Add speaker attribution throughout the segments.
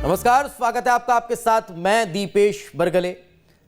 Speaker 1: नमस्कार, स्वागत है आपका। आपके साथ मैं दीपेश बरगले।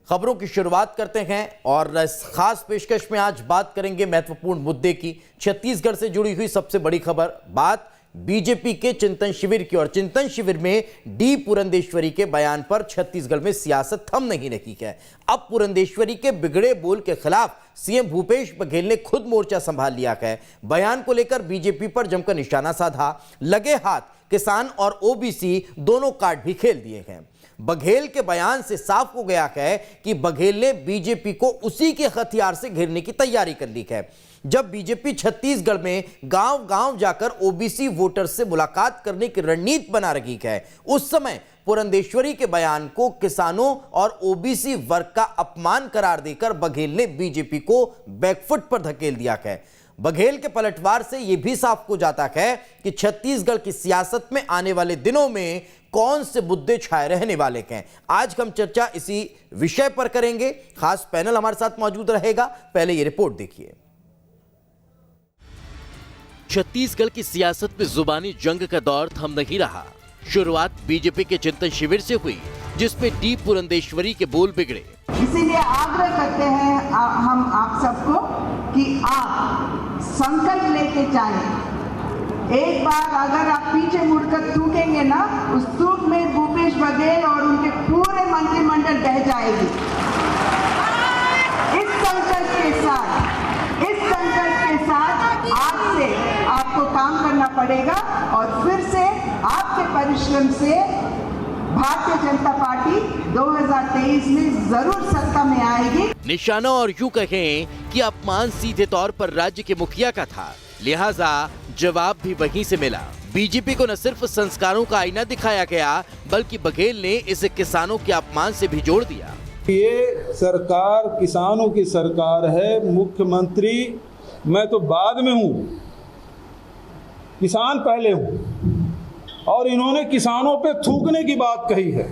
Speaker 1: खबरों की शुरुआत करते हैं और इस खास पेशकश में आज बात करेंगे महत्वपूर्ण मुद्दे की। छत्तीसगढ़ से जुड़ी हुई सबसे बड़ी खबर, बात बीजेपी के चिंतन शिविर की। और चिंतन शिविर में डी पुरंदेश्वरी के बयान पर छत्तीसगढ़ में सियासत थम नहीं रही है। अब पुरंदेश्वरी के बिगड़े बोल के खिलाफ सीएम भूपेश बघेल ने खुद मोर्चा संभाल लिया है। बयान को लेकर बीजेपी पर जमकर निशाना साधा। लगे हाथ किसान और ओबीसी दोनों कार्ड भी खेल दिए हैं। बघेल के बयान से साफ हो गया है कि बघेल ने बीजेपी को उसी के हथियार से घेरने की तैयारी कर ली है। जब बीजेपी छत्तीसगढ़ में गांव-गांव जाकर ओबीसी वोटर से मुलाकात करने की रणनीति बना रही है, उस समय पुरंदेश्वरी के बयान को किसानों और ओबीसी वर्ग का अपमान करार देकर बघेल ने बीजेपी को बैकफुट पर धकेल दिया है। बघेल के पलटवार से यह भी साफ हो जाता है कि छत्तीसगढ़ की सियासत में आने वाले दिनों में कौन से मुद्दे छाए रहने वाले हैं। आज हम चर्चा इसी विषय पर करेंगे। खास पैनल हमारे साथ मौजूद रहेगा। पहले ये रिपोर्ट देखिए। छत्तीसगढ़ की सियासत में जुबानी जंग का दौर थम नहीं रहा। शुरुआत बीजेपी के चिंतन शिविर से हुई, जिसमें डी पुरंदेश्वरी के बोल बिगड़े।
Speaker 2: इसीलिए आग्रह करते हैं हम आप सबको कि आप संकल्प लेके चलें। एक बार अगर आप पीछे मुड़कर थूकेंगे ना, उस थूक में भूपेश बघेल और उनके पूरे मंत्रिमंडल बह जाएगी। इस संकल्प के साथ आज से आपको काम करना पड़ेगा और फिर से आपके परिश्रम से भारतीय जनता पार्टी 2023 में जरूर सत्ता में आएगी।
Speaker 1: निशाना और यूं कहें कि अपमान सीधे तौर पर राज्य के मुखिया का था, लिहाजा जवाब भी वहीं से मिला। बीजेपी को न सिर्फ संस्कारों का आईना दिखाया गया, बल्कि बघेल ने इसे किसानों के अपमान से भी जोड़ दिया।
Speaker 3: ये सरकार किसानों की सरकार है। मुख्यमंत्री मैं तो बाद में हूँ, किसान पहले हूँ। और इन्होंने किसानों पे थूकने की बात कही है।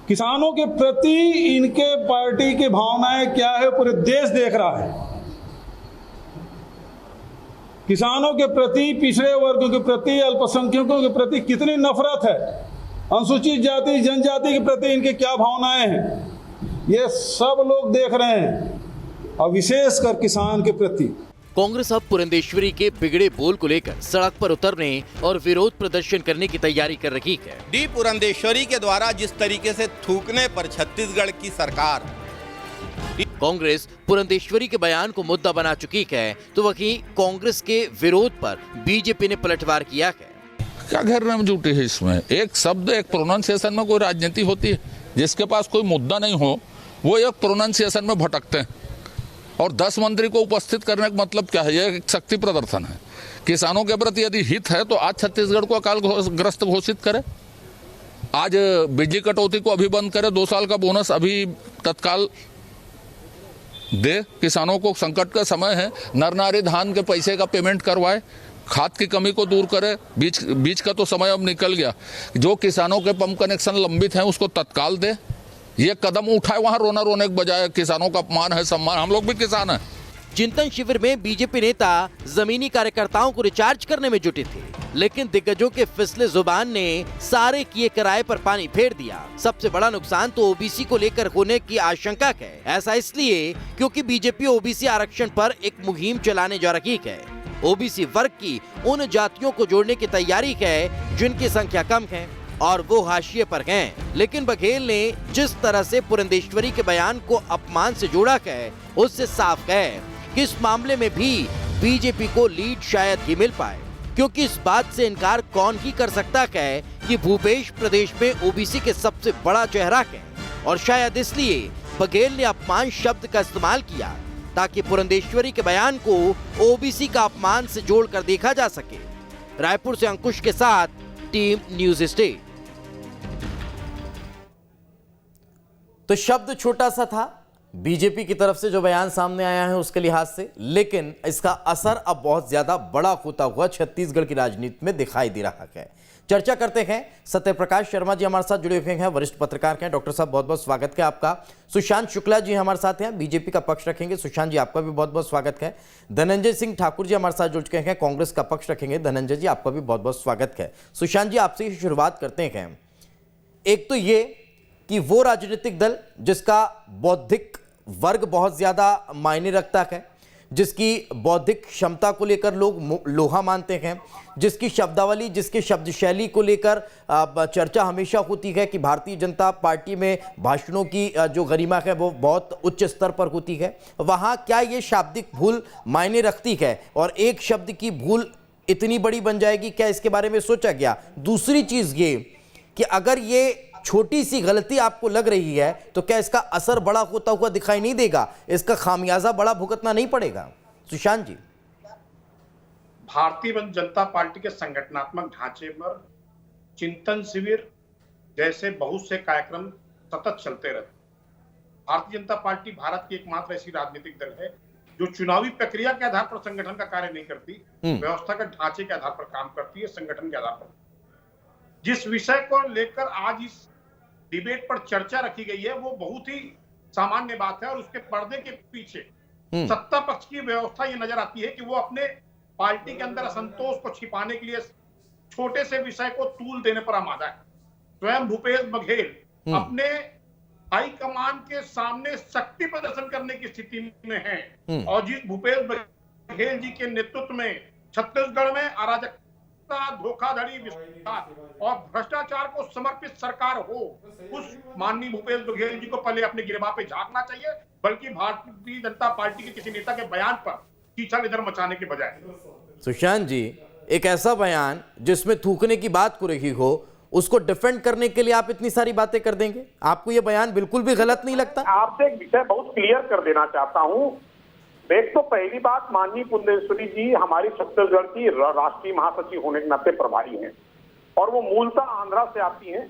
Speaker 3: किसानों के प्रति इनके पार्टी की भावनाएं क्या है, पूरे देश देख रहा है। किसानों के प्रति, पिछड़े वर्गों के प्रति, अल्पसंख्यकों के प्रति कितनी नफरत है, अनुसूचित जाति जनजाति के प्रति इनके क्या भावनाएं हैं, ये सब लोग देख रहे हैं, और विशेषकर किसान के प्रति।
Speaker 1: कांग्रेस अब पुरंदेश्वरी के बिगड़े बोल को लेकर सड़क पर उतरने और विरोध प्रदर्शन करने की तैयारी कर रही है।
Speaker 4: डी पुरंदेश्वरी के द्वारा जिस तरीके से थूकने पर छत्तीसगढ़ की सरकार,
Speaker 1: कांग्रेस पुरंदेश्वरी के बयान को मुद्दा बना चुकी है, तो वहीं कांग्रेस के विरोध पर बीजेपी ने पलटवार किया है।
Speaker 5: क्या घेरने में जुटी है इसमें? एक शब्द, एक प्रोनाउंसिएशन में कोई राजनीति होती है? जिसके पास कोई मुद्दा नहीं हो वो एक प्रोनाउंसिएशन में भटकते हैं। और 10 मंत्री को उपस्थित करने का मतलब क्या है? यह एक शक्ति प्रदर्शन है। किसानों के प्रति यदि हित है तो आज छत्तीसगढ़ को अकाल ग्रस्त घोषित करे, आज बिजली कटौती को अभी बंद करे, 2 साल का बोनस अभी तत्काल दे, किसानों को संकट का समय है, नर नारी धान के पैसे का पेमेंट करवाए, खाद की कमी को दूर करे। बीज का तो समय अब निकल गया, जो किसानों के पंप कनेक्शन लंबित हैं उसको तत्काल दे। ये कदम उठाए, वहां रोने के बजाय किसानों का अपमान है, सम्मान। हम लोग भी किसान हैं।
Speaker 1: चिंतन शिविर में बीजेपी नेता जमीनी कार्यकर्ताओं को रिचार्ज करने में जुटे थे, लेकिन दिग्गजों के फिसले जुबान ने सारे किए कराए पर पानी फेर दिया। सबसे बड़ा नुकसान तो ओबीसी को लेकर होने की आशंका है। ऐसा इसलिए क्योंकि बीजेपी ओबीसी आरक्षण पर एक मुहिम चलाने जा रही है। ओबीसी वर्ग की उन जातियों को जोड़ने की तैयारी है जिनकी संख्या कम है और वो हाशिए पर हैं। लेकिन बघेल ने जिस तरह से पुरंदेश्वरी के बयान को अपमान से जोड़ा है, उससे साफ है कि इस मामले में भी बीजेपी को लीड शायद ही मिल पाए, क्योंकि इस बात से इनकार कौन ही कर सकता है कि भूपेश प्रदेश में ओबीसी के सबसे बड़ा चेहरा है। और शायद इसलिए बघेल ने अपमान शब्द का इस्तेमाल किया, ताकि पुरंदेश्वरी के बयान को ओबीसी का अपमान से जोड़कर देखा जा सके। रायपुर से अंकुश के साथ टीम न्यूज स्टेट। तो शब्द छोटा सा था बीजेपी की तरफ से जो बयान सामने आया है उसके लिहाज से, लेकिन इसका असर अब बहुत ज्यादा बड़ा होता हुआ छत्तीसगढ़ की राजनीति में दिखाई दे रहा है। चर्चा करते हैं। सत्यप्रकाश शर्मा जी हमारे साथ जुड़े हुए हैं, वरिष्ठ पत्रकार हैं। डॉक्टर साहब बहुत बहुत स्वागत है आपका। सुशांत शुक्ला जी हमारे साथ हैं, बीजेपी का पक्ष रखेंगे। सुशांत जी आपका भी बहुत बहुत स्वागत है। धनंजय सिंह ठाकुर जी हमारे साथ जुड़ चुके हैं, कांग्रेस का पक्ष रखेंगे। धनंजय जी आपका भी बहुत बहुत स्वागत है। सुशांत जी आपसे ही शुरुआत करते हैं। एक तो ये कि वो राजनीतिक दल जिसका बौद्धिक वर्ग बहुत ज्यादा मायने रखता है, जिसकी बौद्धिक क्षमता को लेकर लोग लोहा मानते हैं, जिसकी शब्दावली, जिसके शब्द शैली को लेकर चर्चा हमेशा होती है कि भारतीय जनता पार्टी में भाषणों की जो गरिमा है वो बहुत उच्च स्तर पर होती है, वहाँ क्या ये शाब्दिक भूल मायने रखती है और एक शब्द की भूल इतनी बड़ी बन जाएगी, क्या इसके बारे में सोचा गया? दूसरी चीज़ ये कि अगर ये छोटी सी गलती आपको लग रही है तो क्या इसका असर बड़ा होता हुआ दिखाई नहीं देगा? इसका खामियाजा बड़ा भुगतना नहीं पड़ेगा? सुशांत जी।
Speaker 6: भारतीय जनता पार्टी के संगठनात्मक ढांचे पर चिंतन शिविर जैसे बहुत से कार्यक्रम सतत चलते रहते। भारतीय जनता पार्टी भारत की एकमात्र ऐसी राजनीतिक दल है जो चुनावी प्रक्रिया के आधार पर संगठन का कार्य नहीं करती, व्यवस्था के ढांचे के आधार पर काम करती है, संगठन के आधार पर। जिस विषय को लेकर आज इस डिबेट पर चर्चा रखी गई है वो बहुत ही सामान्य बात है और उसके पर्दे के पीछे सत्ता पक्ष की व्यवस्था ये नजर आती है कि वो अपने पार्टी के अंदर असंतोष को छिपाने के लिए छोटे से विषय को तूल देने पर आमादा है। स्वयं भूपेश बघेल अपने हाईकमान के सामने शक्ति प्रदर्शन करने की स्थिति में है और जिस भूपेश बघेल जी के नेतृत्व में छत्तीसगढ़ में अराजक, धोखाधड़ी, विश्वास और भ्रष्टाचार को समर्पित सरकार हो, उस माननीय भूपेश बघेल जी को पहले अपने गिरबान पे झांकना चाहिए, बल्कि भारतीय जनता पार्टी के किसी नेता के बयान पर कीचड़ इधर मचाने के बजाय।
Speaker 1: सुशांत जी, एक ऐसा बयान जिसमें थूकने की बात हो रही हो, उसको डिफेंड करने के लिए आप इतनी सारी बातें कर देंगे? आपको यह बयान बिल्कुल भी गलत नहीं लगता?
Speaker 7: आपसे एक विषय बहुत क्लियर कर देना चाहता हूं। एक तो पहली बात, माननीय पुण्यश्री जी हमारी छत्तीसगढ़ की राष्ट्रीय महासचिव होने के नाते प्रभारी हैं और वो मूलतः आंध्रा से आती हैं।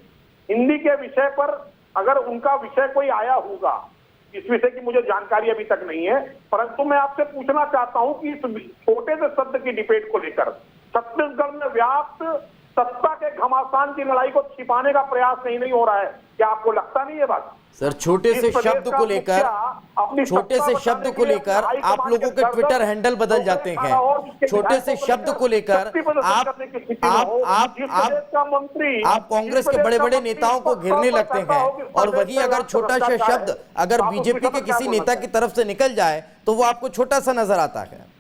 Speaker 7: हिंदी के विषय पर अगर उनका विषय कोई आया होगा, इस विषय की मुझे जानकारी अभी तक नहीं है, परंतु मैं आपसे पूछना चाहता हूं कि इस छोटे से शब्द की डिबेट को लेकर छत्तीसगढ़ में व्याप्त सत्ता के घमासान की लड़ाई को छिपाने का प्रयास नहीं हो रहा है। क्या आपको लगता नहीं है बात?
Speaker 1: सर, छोटे से शब्द को लेकर आप लोगों के ट्विटर हैंडल बदल जाते हैं। छोटे से शब्द को लेकर आप कांग्रेस के बड़े बड़े नेताओं को घेरने लगते हैं और वही अगर छोटा सा शब्द अगर बीजेपी के किसी नेता की तरफ से निकल जाए तो वो आपको छोटा सा नजर आता है।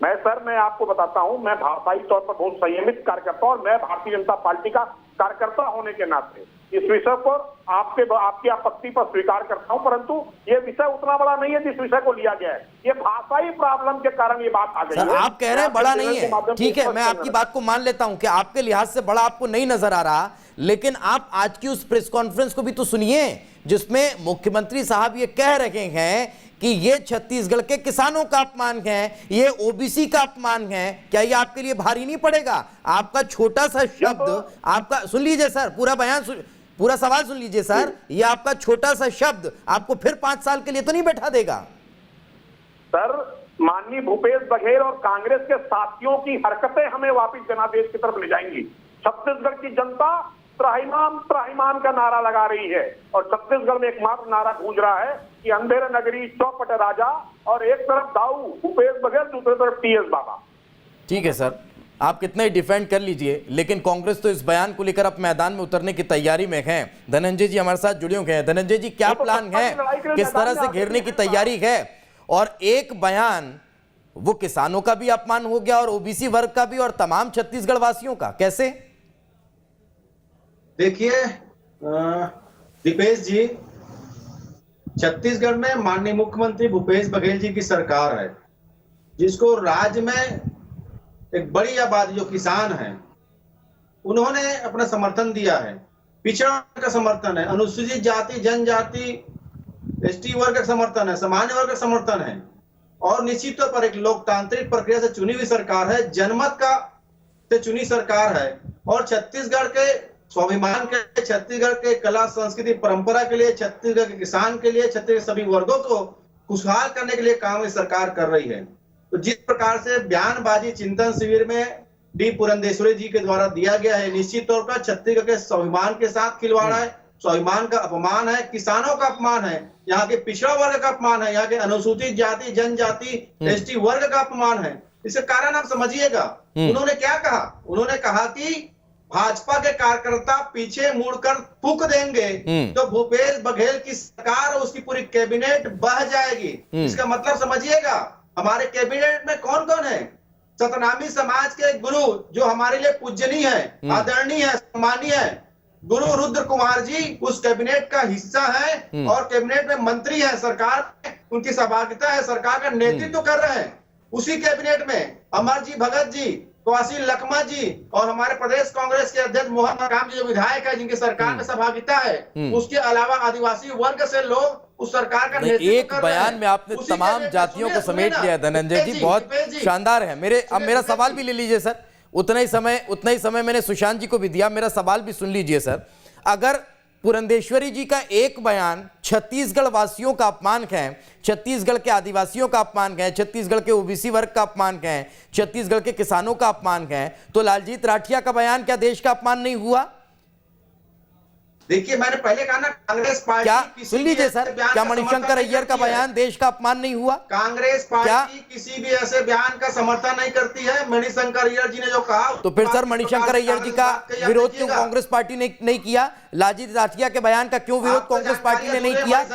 Speaker 7: मैं आपको बताता हूं, मैं भाषाई तौर पर बहुत संयमित कार्यकर्ता और मैं भारतीय जनता पार्टी का कार्यकर्ता होने के नाते इस विषय पर आपकी आपत्ति पर स्वीकार करता हूं, परंतु ये विषय उतना बड़ा नहीं है जिस विषय को लिया गया है। ये भाषाई प्रॉब्लम के कारण ये बात आ गई है।
Speaker 1: आप कह रहे हैं बड़ा नहीं है, ठीक है, मैं आपकी बात को मान लेता हूं कि आपके लिहाज से बड़ा आपको नहीं नजर आ रहा, लेकिन आप आज की उस प्रेस कॉन्फ्रेंस को भी तो सुनिए जिसमें मुख्यमंत्री साहब ये कह रहे हैं कि ये छत्तीसगढ़ के किसानों का अपमान है, ये ओबीसी का अपमान है। क्या ये आपके लिए भारी नहीं पड़ेगा? आपका छोटा सा शब्द, आपका, सुन लीजिए सर, पूरा बयान पूरा सवाल सुन लीजिए सर, ये आपका छोटा सा शब्द आपको फिर 5 साल के लिए तो नहीं बैठा देगा?
Speaker 7: सर, माननीय भूपेश बघेल और कांग्रेस के साथियों की हरकतें हमें वापिस जनादेश की तरफ ले जाएंगी। छत्तीसगढ़ की जनता त्राहिमाम त्राहिमाम का नारा लगा रही है और छत्तीसगढ़ में एकमात्र नारा गूंज रहा है कि अंधेरे नगरी चौपट राजा, और एक तरफ दाऊ भूपेश बघेल, दूसरी तरफ टीएस बाबा।
Speaker 1: ठीक है सर, आप कितना ही डिफेंड कर लीजिए, लेकिन कांग्रेस तो इस बयान को लेकर अब मैदान में उतरने की तैयारी में है। धनंजय जी हमारे साथ जुड़े हुए हैं। धनंजय जी, क्या प्लान है, किस तरह से घेरने की तैयारी है? और एक बयान वो किसानों का भी अपमान हो गया और ओबीसी वर्ग का भी और तमाम छत्तीसगढ़ वासियों का, कैसे?
Speaker 8: देखिए दीपेश जी, छत्तीसगढ़ में माननीय मुख्यमंत्री भूपेश बघेल जी की सरकार है जिसको राज्य में एक बड़ी आबादी जो किसान है उन्होंने अपना समर्थन दिया है, पिछड़ा का समर्थन है, अनुसूचित जाति जनजाति एसटी वर्ग का समर्थन है, सामान्य वर्ग का समर्थन है और निश्चित तौर पर एक लोकतांत्रिक प्रक्रिया से चुनी हुई सरकार है, जनमत का से चुनी सरकार है और छत्तीसगढ़ के स्वाभिमान के, छत्तीसगढ़ के कला संस्कृति परंपरा के लिए, छत्तीसगढ़ के किसान के लिए, छत्तीसगढ़ के सभी वर्गों को खुशहाल करने के लिए काम सरकार कर रही है। तो जिस प्रकार से बयानबाजी चिंतन शिविर में डी पुरंदेश्वरी जी के द्वारा दिया गया है, निश्चित तौर पर छत्तीसगढ़ के स्वाभिमान के साथ खिलवाड़ है, स्वाभिमान का अपमान है, किसानों का अपमान है, यहाँ के पिछड़ा वर्ग का अपमान है, यहाँ के अनुसूचित जाति जनजाति एसटी वर्ग का अपमान है। इसका कारण आप समझिएगा। उन्होंने क्या कहा? उन्होंने कहा कि भाजपा के कार्यकर्ता पीछे मुड़कर थूक देंगे तो भूपेश बघेल की सरकार और उसकी पूरी कैबिनेट बह जाएगी। इसका मतलब समझिएगा, हमारे कैबिनेट में कौन कौन है? सतनामी समाज के गुरु जो हमारे लिए पूजनीय है, आदरणीय है, सम्मानीय है, गुरु रुद्र कुमार जी उस कैबिनेट का हिस्सा है और कैबिनेट में मंत्री है, सरकार उनकी सहभागिता है, सरकार का नेतृत्व कर रहे हैं। उसी कैबिनेट में अमरजी भगत जी, कौशिक लखमा जी और हमारे प्रदेश कांग्रेस के अध्यक्ष मोहन मकाम जी जो विधायक है, जिनकी सरकार में सहभागिता है, उसके अलावा आदिवासी वर्ग से लोग उस सरकार का नेतृत्व
Speaker 1: एक
Speaker 8: कर रहे हैं।
Speaker 1: बयान में आपने तमाम जातियों को समेट लिया धनंजय जी, बहुत शानदार है। अब मेरा सवाल भी ले लीजिए सर, उतना ही समय मैंने सुशांत जी को भी दिया, मेरा सवाल भी सुन लीजिए सर। अगर पुरंदेश्वरी जी का एक बयान छत्तीसगढ़ वासियों का अपमान है, छत्तीसगढ़ के आदिवासियों का अपमान है, छत्तीसगढ़ के ओबीसी वर्ग का अपमान है, छत्तीसगढ़ के किसानों का अपमान है, तो लालजीत राठिया का बयान क्या देश का अपमान नहीं हुआ?
Speaker 8: देखिए, मैंने पहले कहा ना, कांग्रेस पार्टी
Speaker 1: क्या सुन लीजिए सर, क्या मणिशंकर अय्यर का बयान देश का अपमान नहीं हुआ?
Speaker 8: कांग्रेस पार्टी किसी भी ऐसे बयान का समर्थन नहीं करती है। मणिशंकर अय्यर जी ने जो कहा,
Speaker 1: तो फिर सर मणिशंकर अय्यर जी का विरोध क्यों कांग्रेस पार्टी ने नहीं किया? लालजीत राठिया के बयान का क्यों विरोध कांग्रेस पार्टी ने नहीं किया?
Speaker 8: पार्टी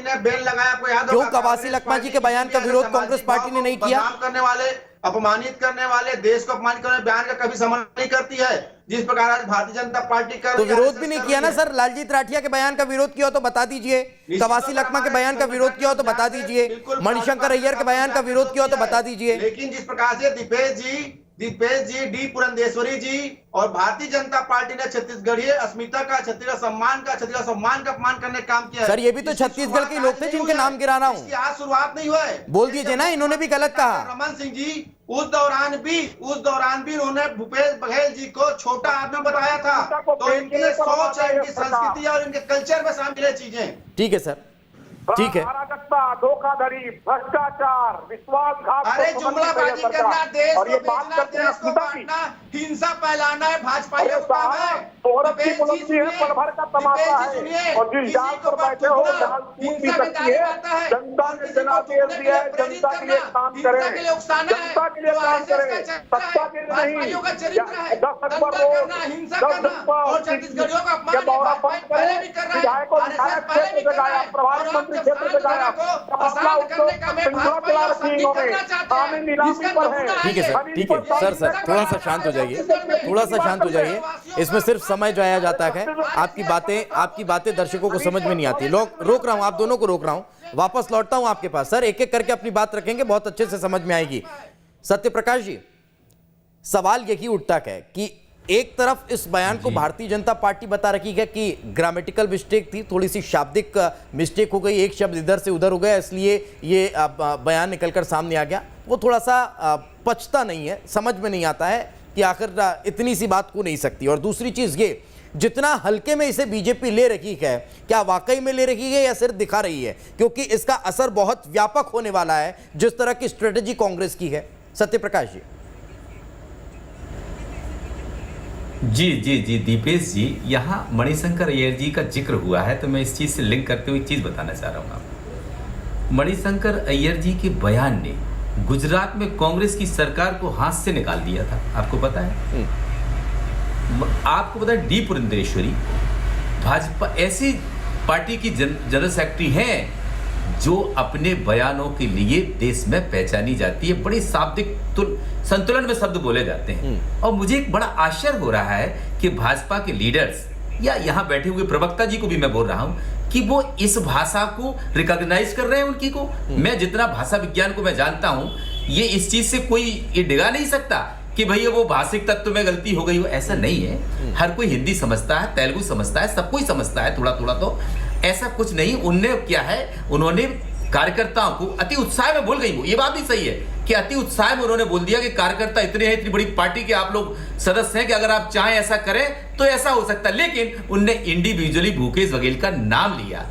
Speaker 8: ने बैन लगाया, आपको याद
Speaker 1: क्यों कवासी लखमा जी के बयान का विरोध कांग्रेस पार्टी ने नहीं किया?
Speaker 8: करने वाले, अपमानित करने वाले, देश को अपमानित करने वाले बयान का कभी समर्थन नहीं करती है, जिस प्रकार आज भारतीय जनता पार्टी कर
Speaker 1: तो विरोध भी नहीं किया ना सर। लालजीत राठिया के बयान का विरोध किया हो तो बता दीजिए, कवासी लखमा के बयान का विरोध किया हो तो बता दीजिए, मणिशंकर अय्यर के बयान का विरोध किया हो तो बता दीजिए।
Speaker 8: लेकिन जिस प्रकार से दीपेश जी, डी पुरंदेश्वरी जी और भारतीय जनता पार्टी ने छत्तीसगढ़ीय अस्मिता का, छत्तीसगढ़ सम्मान का अपमान करने का काम किया है।
Speaker 1: सर ये भी तो छत्तीसगढ़ के लोग थे जिनके नाम गिरा रहा हूँ।
Speaker 8: आज शुरुआत नहीं हुआ है,
Speaker 1: बोल दीजिए ना, इन्होंने भी गलत कहा।
Speaker 8: रमन सिंह जी उस दौरान भी उन्होंने भूपेश बघेल जी को छोटा आदमी बताया था। तो इनकी सोच है, इनकी संस्कृति और इनके कल्चर में शामिल है चीजें।
Speaker 1: ठीक है सर, ठीक है।
Speaker 7: अराजकता, धोखाधड़ी, भ्रष्टाचार, विश्वासघात,
Speaker 8: अरे जुमलाबाजी करना, देश
Speaker 7: और ये
Speaker 8: को
Speaker 7: बात
Speaker 8: बेचना,
Speaker 7: करते हैं
Speaker 8: देश को
Speaker 7: अस्मिता की।
Speaker 8: बांटना, हिंसा फैलाना है भाजपाइयों का काम है।
Speaker 7: औरत की बुलंदी है, पल भर का तमाशा है, और जिस जाल पर बैठे हो जाल टूट भी सकती है। जनता के जनादेश दिया है, जनता के लिए काम करें, जनता के लिए काम करें, सत्ता के लिए नहीं। 10 अकबर रोड, 10 जनपद या दौरा बंद करें, विधायकों विधायक क्षेत्र से गाया, प्रधानमंत्री क्षेत्र से गाया, अपना उनको सिंगला चला रखी इन्होंने, सामने नीलामी पर है।
Speaker 1: ठीक है सर, ठीक है सर, थोड़ा सा शांत हो जाइए, थोड़ा सा शांत हो जाइए। इसमें सिर्फ समय जाया जाता है। आपकी बातें दर्शकों को समझ में नहीं आती। रोक रहा हूं, आप दोनों को रोक रहा हूं, वापस लौटता हूं आपके पास। सर एक एक करके अपनी बात रखेंगे, बहुत अच्छे से समझ में आएगी। सत्यप्रकाश जी, सवाल यही उठता है कि एक तरफ इस बयान को भारतीय जनता पार्टी बता रही है कि ग्रामेटिकल मिस्टेक थी, थोड़ी सी शाब्दिक मिस्टेक हो गई, एक शब्द इधर से उधर हो गया, इसलिए ये बयान निकलकर सामने आ गया। वो थोड़ा सा पचता नहीं है, समझ में नहीं आता है कि आखिर इतनी सी बात को नहीं सकती। और दूसरी चीज ये, जितना हल्के में इसे बीजेपी ले रही है, क्या वाकई में ले रही है या सिर्फ दिखा रही है? क्योंकि इसका असर बहुत व्यापक होने वाला है, जिस तरह की स्ट्रेटेजी कांग्रेस की है। सत्यप्रकाश जी।
Speaker 9: जी दीपेश जी, यहाँ मणिशंकर अय्यर जी का जिक्र हुआ है, तो मैं इस चीज़ से लिंक करते हुए एक चीज़ बताना चाह रहा हूँ आपको। मणिशंकर अय्यर जी के बयान ने गुजरात में कांग्रेस की सरकार को हाथ से निकाल दिया था, आपको पता है? आपको पता है, डी पुरंदेश्वरी भाजपा ऐसी पार्टी की जनरल सेक्रेटरी हैं जो अपने बयानों के लिए देश में पहचानी जाती है, बड़ी शाब्दिक संतुलन में शब्द बोले जाते हैं। और मुझे एक बड़ा आश्चर्य हो रहा है कि भाजपा के लीडर्स या यहाँ बैठे हुए प्रवक्ता जी को भी मैं बोल रहा हूँ कि वो इस भाषा को रिकॉग्नाइज कर रहे हैं उनकी को। मैं जितना भाषा विज्ञान को मैं जानता हूँ, ये इस चीज से कोई ये डिगा नहीं सकता कि भैया वो भाषिक तत्व में गलती हो गई हो, ऐसा नहीं है। हर कोई हिंदी समझता है, तेलुगु समझता है, सब कोई समझता है थोड़ा थोड़ा, तो ऐसा कुछ नहीं। उनने क्या है, उन्होंने कार्यकर्ताओं को अति उत्साह में बोल गई, वो ये बात भी सही है कि अति उत्साह में उन्होंने बोल दिया कि कार्यकर्ता इतने हैं, इतनी बड़ी पार्टी के आप लोग सदस्य हैं कि अगर आप चाहें ऐसा करें तो ऐसा हो सकता है। लेकिन उनने इंडिविजुअली भूपेश बघेल का नाम लिया,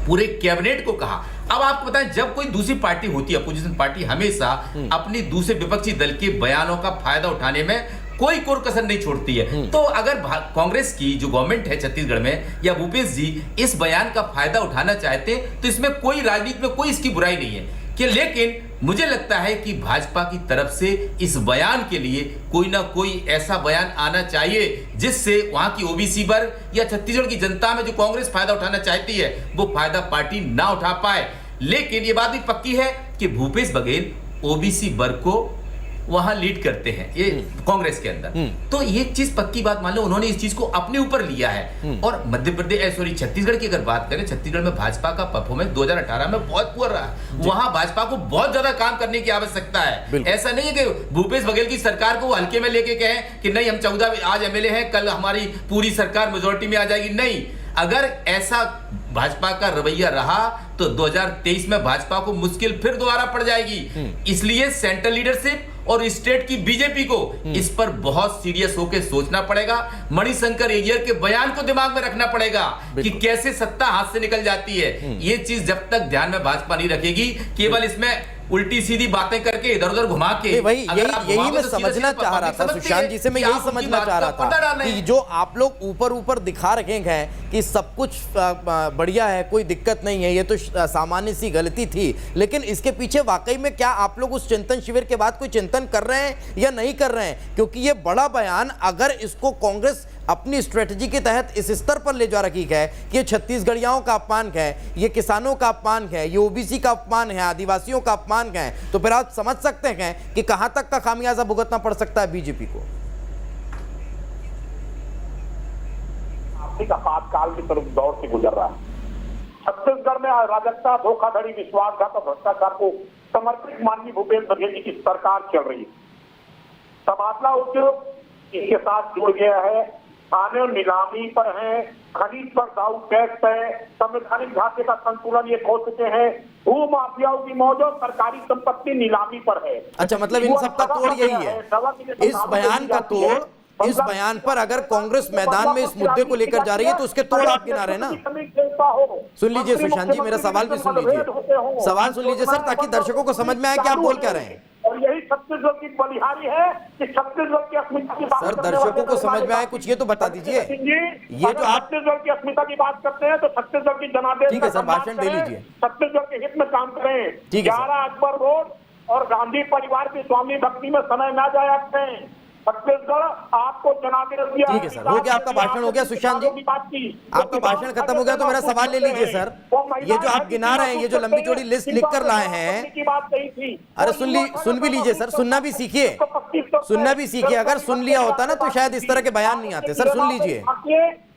Speaker 9: पूरे कैबिनेट को कहा। अब आपको बताएं, जब कोई दूसरी पार्टी होती है, अपोजिशन पार्टी हमेशा अपनी दूसरे विपक्षी दल के बयानों का फायदा उठाने में कोई कोर कसर नहीं छोड़ती है। तो अगर कांग्रेस की जो गवर्नमेंट है छत्तीसगढ़ में या भूपेश जी इस बयान का फायदा उठाना चाहते हैं तो इसमें कोई राजनीति में कोई इसकी बुराई नहीं है कि, लेकिन मुझे लगता है कि भाजपा की तरफ से इस बयान के लिए कोई ना कोई ऐसा बयान आना चाहिए जिससे वहां की ओबीसी वर्ग या छत्तीसगढ़ की जनता में जो कांग्रेस फायदा उठाना चाहती है वो फायदा पार्टी ना उठा पाए। लेकिन ये बात भी पक्की है कि भूपेश बघेल ओबीसी वर्ग को वहां लीड करते हैं ये कांग्रेस के अंदर, तो ये चीज पक्की बात मान लो, उन्होंने इस चीज को अपने ऊपर लिया है। और मध्य प्रदेश छत्तीसगढ़ की अगर बात करें, छत्तीसगढ़ में भाजपा का परफॉर्मेंस 2018 में बहुत पुअर रहा है। वहां भाजपा को बहुत ज्यादा काम करने की आवश्यकता है। ऐसा नहीं है कि भूपेश बघेल की सरकार को हल्के में लेके कहें कि नहीं हम 14 आज एमएलए हैं, कल हमारी पूरी सरकार मेजोरिटी में आ जाएगी। नहीं, अगर ऐसा भाजपा का रवैया रहा तो 2023 में भाजपा को मुश्किल फिर दोबारा पड़ जाएगी। इसलिए सेंट्रल लीडरशिप और स्टेट की बीजेपी को इस पर बहुत सीरियस होकर सोचना पड़ेगा। मणिशंकर अय्यर के बयान को दिमाग में रखना पड़ेगा कि कैसे सत्ता हाथ से निकल जाती है। ये चीज जब तक ध्यान में भाजपा नहीं रखेगी, केवल इसमें उल्टी सीधी बातें करके इधर उधर घुमा के,
Speaker 1: यही मैं समझना चाह रहा था सुशांत जी से, मैं यही समझना चाह रहा था कि जो आप लोग ऊपर दिखा रखे हैं कि सब कुछ बढ़िया है, कोई दिक्कत नहीं है, ये तो सामान्य सी गलती थी, लेकिन इसके पीछे वाकई में क्या आप लोग उस चिंतन शिविर के बाद कोई चिंतन कर रहे हैं या नहीं कर रहे हैं? क्योंकि ये बड़ा बयान अगर इसको कांग्रेस अपनी स्ट्रेटजी के तहत इस स्तर पर ले जा रखी है कि ये छत्तीसगढ़ियों का अपमान है, ये किसानों का अपमान है, ये ओबीसी का अपमान है, आदिवासियों का अपमान है, तो फिर आप समझ सकते हैं कि कहां तक का खामियाजा भुगतना पड़ सकता है बीजेपी को।
Speaker 7: आर्थिक आपातकाल की तरफ दौर से गुजर रहा है। छत्तीसगढ़ में अराजकता, धोखाधड़ी, विश्वासघात और भ्रष्टाचार को समर्पित माननीय भूपेश बघेल जी की सरकार चल रही है। तबादला उद्योग इसके साथ जुड़ गया है, खाने और नीलामी पर है, खरीद पर दाऊ टैक्स है, संवैधानिक ढांचे का संतुलन ये खो चुके हैं, भू माफियाओं की मौज और सरकारी संपत्ति नीलामी पर है।
Speaker 1: अच्छा, मतलब इन सब का तोड़ यही है, इस बयान का तोड़, इस बयान पर अगर कांग्रेस मैदान में इस मुद्दे को लेकर जा रही है तो उसके तोड़ आप गिना रहे हैं ना। सुन लीजिए सुशांत जी, मेरा सवाल भी सुन लीजिए, सवाल सुन लीजिए सर, ताकि दर्शकों को समझ में आए कि आप बोल क्या रहे हैं।
Speaker 7: और यही छत्तीसगढ़ की बलिहारी है कि छत्तीसगढ़ की अस्मिता की बात,
Speaker 1: सर दर्शकों को समझ में आए कुछ ये तो बता दीजिए।
Speaker 7: ये जो आप छत्तीसगढ़ की अस्मिता की बात करते हैं तो छत्तीसगढ़ की जनादेश,
Speaker 1: ठीक है सर, भाषण दे लीजिए,
Speaker 7: छत्तीसगढ़ के हित में काम करें। 11 अकबर रोड और गांधी परिवार की स्वामी भक्ति में समय न जाया करें। छत्तीसगढ़ आपको जनादेश दिया।
Speaker 1: ठीक है सर, हो गया आपका भाषण, हो गया सुशांत जी, आपका भाषण खत्म हो गया, तो मेरा सवाल ले लीजिए सर। ये जो आप गिना रहे हैं, ये जो लंबी चौड़ी लिस्ट लिख कर लाए हैं, अरे सुन भी लीजिए सर, सुनना भी सीखिए, सुनना भी सीखिए। अगर सुन लिया होता ना तो शायद इस तरह के बयान नहीं आते। सर सुन लीजिए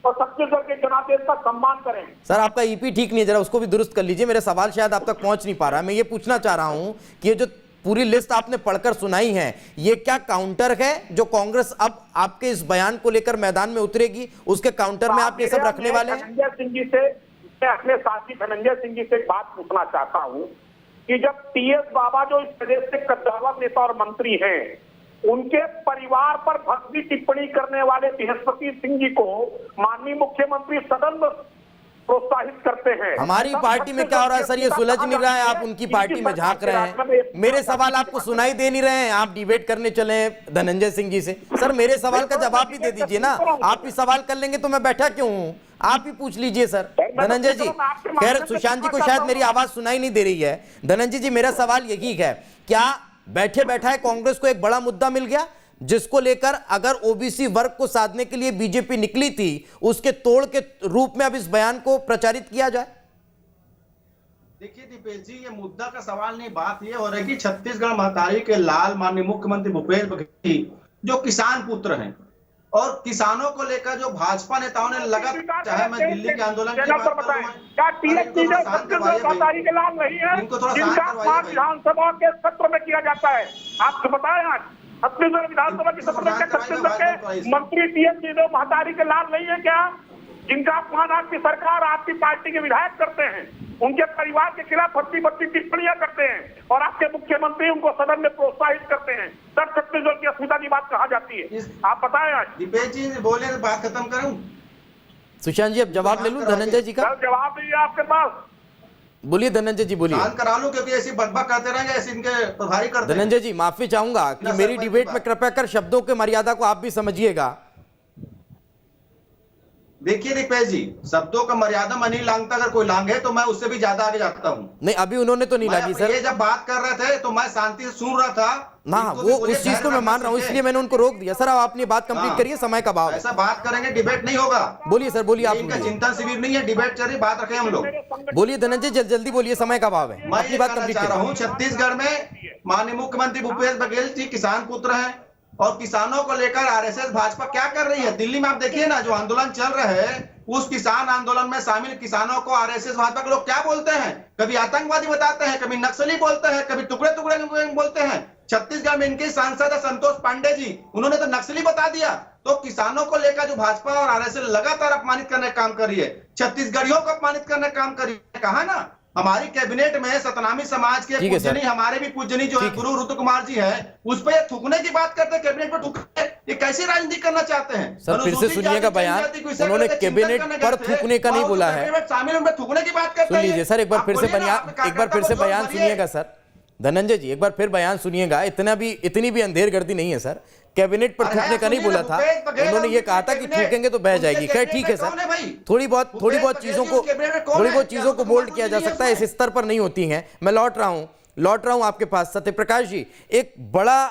Speaker 7: और छत्तीसगढ़ के जनादेश का सम्मान करें।
Speaker 1: सर आपका ईपी ठीक नहीं है, जरा उसको भी दुरुस्त कर लीजिए। मेरा सवाल शायद आप तक पहुंच नहीं पा रहा है। मैं ये पूछना चाह रहा हूं कि ये जो पूरी लिस्ट आपने पढ़कर सुनाई है, ये क्या काउंटर है जो कांग्रेस अब आपके इस बयान को लेकर मैदान में उतरेगी, उसके काउंटर में आप ये सब रखने वाले हैं?
Speaker 7: धनंजय सिंह जी से, मैं अपने साथी धनंजय सिंह जी से एक बात पूछना चाहता हूं कि जब टीएस बाबा जो इस प्रदेश के कद्दावर नेता और मंत्री हैं, उनके परिवार पर भद्दी टिप्पणी करने वाले बृहस्पति सिंह जी को माननीय मुख्यमंत्री सदन में प्रोत्साहित करते हैं।
Speaker 1: हमारी पार्टी में क्या हो रहा है सर, ये सुलझ नहीं रहा है, आप उनकी पार्टी में झांक रहे हैं। मेरे सवाल आपको सुनाई दे नहीं रहे हैं, आप डिबेट करने चले हैं धनंजय सिंह जी से। सर मेरे सवाल का जवाब भी दे दीजिए ना, आप ही सवाल कर लेंगे तो मैं बैठा क्यों हूँ, आप ही पूछ लीजिए सर। धनंजय जी, खैर सुशांत जी को शायद मेरी आवाज सुनाई नहीं दे रही है। धनंजय जी, मेरा सवाल यही है, क्या बैठे बैठाए कांग्रेस को एक बड़ा मुद्दा मिल गया जिसको लेकर अगर ओबीसी वर्ग को साधने के लिए बीजेपी निकली थी, उसके तोड़ के रूप में अब इस बयान को प्रचारित किया जाए?
Speaker 8: देखिए दीपेश जी, ये मुद्दा का सवाल नहीं, बात ये हो रही है कि छत्तीसगढ़ महतारी के लाल माननीय मुख्यमंत्री भूपेश बघेल जो किसान पुत्र हैं और किसानों को लेकर जो भाजपा नेताओं ने लगा, चाहे मैं दिल्ली के आंदोलन की बात करूं, इनको थोड़ा
Speaker 7: विधानसभा के सत्र में किया जाता है। आपको बताएं, आज छत्तीसगढ़ विधानसभा के सत्र में छत्तीसगढ़ के मंत्री टीएस यादव महतारी के लाल नहीं है क्या, जिनका अपमान आपकी सरकार, आपकी पार्टी के विधायक करते हैं, उनके परिवार के खिलाफ फर्जी टिप्पणियां करते हैं और आपके मुख्यमंत्री उनको सदन में प्रोत्साहित करते हैं, तब छत्तीसगढ़ की अस्मिता की बात कहा जाती है। आप बताएं आज।
Speaker 8: दीपेश जी बोले तो बात खत्म करूं।
Speaker 1: सुशांत जी अब जवाब ले लूं धनंजय जी का?
Speaker 7: जवाब दीजिए आपके पास।
Speaker 1: बोलिए धनंजय जी, बोलिए।
Speaker 8: शांत करा लूं, क्योंकि ऐसी बकबक करते रहेंगे, ऐसे इनके प्रभारी करते हैं।
Speaker 1: धनंजय जी माफी चाहूंगा कि मेरी डिबेट में कृपया कर शब्दों के मर्यादा को आप भी समझिएगा।
Speaker 8: देखिए दीपेश जी, शब्दों का मर्यादा मैं नहीं लांघता, अगर कोई लांघे तो मैं उससे भी ज्यादा आगे जाता हूँ।
Speaker 1: नहीं, अभी उन्होंने तो नहीं लागी सर।
Speaker 8: ये जब बात कर रहे थे तो मैं शांति से सुन रहा था
Speaker 1: ना, वो उस चीज को मैं मान रहा हूँ, इसलिए मैंने उनको रोक दिया। सर आप अपनी बात कंप्लीट करिए, समय का अभाव है।
Speaker 8: ऐसा बात करेंगे डिबेट नहीं होगा।
Speaker 1: बोलिए सर, बोलिए आप।
Speaker 8: इनका चिंतन शिविर नहीं है, डिबेट चल रही, बात रखें हम लोग।
Speaker 1: बोलिए धनंजय, जल्दी बोलिए, समय का अभाव है।
Speaker 8: मैं
Speaker 1: अपनी
Speaker 8: ये
Speaker 1: बात
Speaker 8: कहना
Speaker 1: कंप्लीट
Speaker 8: चाह रहा हूँ,
Speaker 1: करिए।
Speaker 8: छत्तीसगढ़ में माननीय मुख्यमंत्री भूपेश बघेल जी किसान पुत्र हैं, और किसानों को लेकर आरएसएस भाजपा क्या कर रही है। दिल्ली में आप देखिए ना, जो आंदोलन चल रहे हैं, उस किसान आंदोलन में शामिल किसानों को आरएसएस भाजपा के लोग क्या बोलते हैं, कभी आतंकवादी बताते हैं, कभी नक्सली बोलते हैं, कभी टुकड़े टुकड़े बोलते हैं। छत्तीसगढ़ में इनके सांसद है संतोष पांडे जी, उन्होंने तो नक्सली बता दिया। तो किसानों को लेकर जो भाजपा और आरएसएस लगातार अपमानित करने का काम कर रही है, छत्तीसगढ़ियों को अपमानित करने का काम कर रही है। कहा ना, हमारी कैबिनेट में सतनामी समाज के पूजनी, हमारे भी पूजनी जो है गुरु रुद्र कुमार जी है, उस पर थूकने की बात करते हैं, कैबिनेट पर थूकने। ये कैसी राजनीति करना चाहते हैं
Speaker 1: सर? फिर से सुनिएगा बयान, उन्होंने कैबिनेट पर थूकने का नहीं बोला है।
Speaker 8: शामिल उनमें थूकने की बात करते हैं।
Speaker 1: सुन लीजिए सर, एक बार फिर से बयान सुनिएगा सर। धनंजय जी एक बार फिर बयान सुनिएगा। इतनी भी अंधेरगर्दी नहीं है सर। कैबिनेट पर थूकने का नहीं बोला था, उन्होंने ये कहा था कि थूकेंगे तो बह जाएगी। खैर ठीक है सर, थोड़ी बहुत चीजों को बोल्ड किया जा सकता है, इस स्तर पर नहीं होती हैं। मैं लौट रहा हूं आपके पास। सत्यप्रकाश जी, एक बड़ा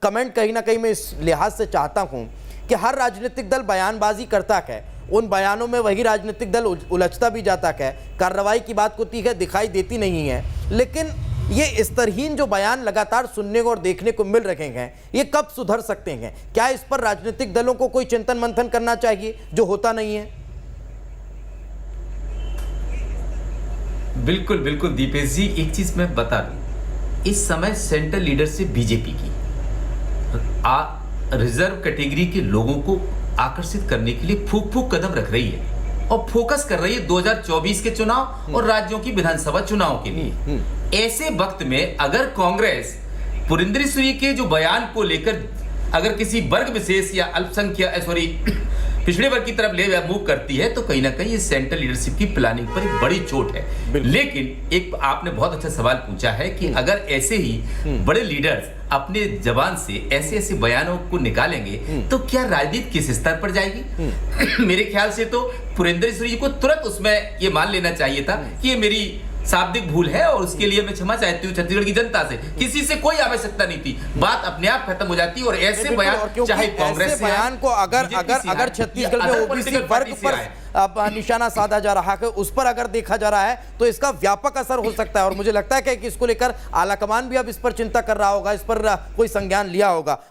Speaker 1: कमेंट कहीं ना कहीं मैं इस लिहाज से चाहता हूं कि हर राजनीतिक दल बयानबाजी करता है, उन बयानों में वही राजनीतिक दल उलझता भी जाता है, कार्रवाई की बात होती है दिखाई देती नहीं है। लेकिन ये स्तरहीन जो बयान लगातार सुनने को और देखने को मिल रहे हैं, ये कब सुधर सकते हैं? क्या इस पर राजनीतिक दलों को कोई चिंतन मंथन करना चाहिए, जो होता नहीं है?
Speaker 9: बिल्कुल बिल्कुल दीपेश जी, एक चीज मैं बता दूं, इस समय सेंट्रल लीडरशिप बीजेपी की रिजर्व कैटेगरी के लोगों को आकर्षित करने के लिए फूक कदम रख रही है और फोकस कर रही है 2024 के चुनाव और राज्यों की विधानसभा चुनाव के लिए। ऐसे वक्त में अगर कांग्रेस पुरेंद्रेश्वरी के जो बयान को लेकर अगर किसी वर्ग विशेष या अल्पसंख्यक पिछड़े वर्ग की तरफ ले मूव करती है, तो कहीं ना कहीं ये सेंट्रल लीडरशिप की प्लानिंग पर एक बड़ी चोट है। लेकिन एक आपने बहुत अच्छा सवाल पूछा है कि अगर ऐसे ही बड़े लीडर्स अपने जबान से ऐसे बयानों को निकालेंगे तो क्या राजनीति किस स्तर पर जाएगी? मेरे ख्याल से तो पुरेंद्रेश्वरी जी को तुरंत उसमें ये मान लेना चाहिए था कि ये मेरी शाब्दिक भूल है और उसके लिए मैं क्षमा चाहती हूँ छत्तीसगढ़ की जनता से। किसी से कोई आवश्यकता नहीं थी, बात अपने आप खत्म हो जाती। और ऐसे बयान चाहे कांग्रेस से
Speaker 1: बयान को अगर छत्तीसगढ़ में ओबीसी वर्ग पर निशाना साधा जा रहा है, उस पर अगर देखा जा रहा है तो इसका व्यापक असर हो सकता है। और मुझे लगता है कि इसको लेकर आलाकमान भी अब इस पर चिंता कर रहा होगा, इस पर कोई संज्ञान लिया होगा।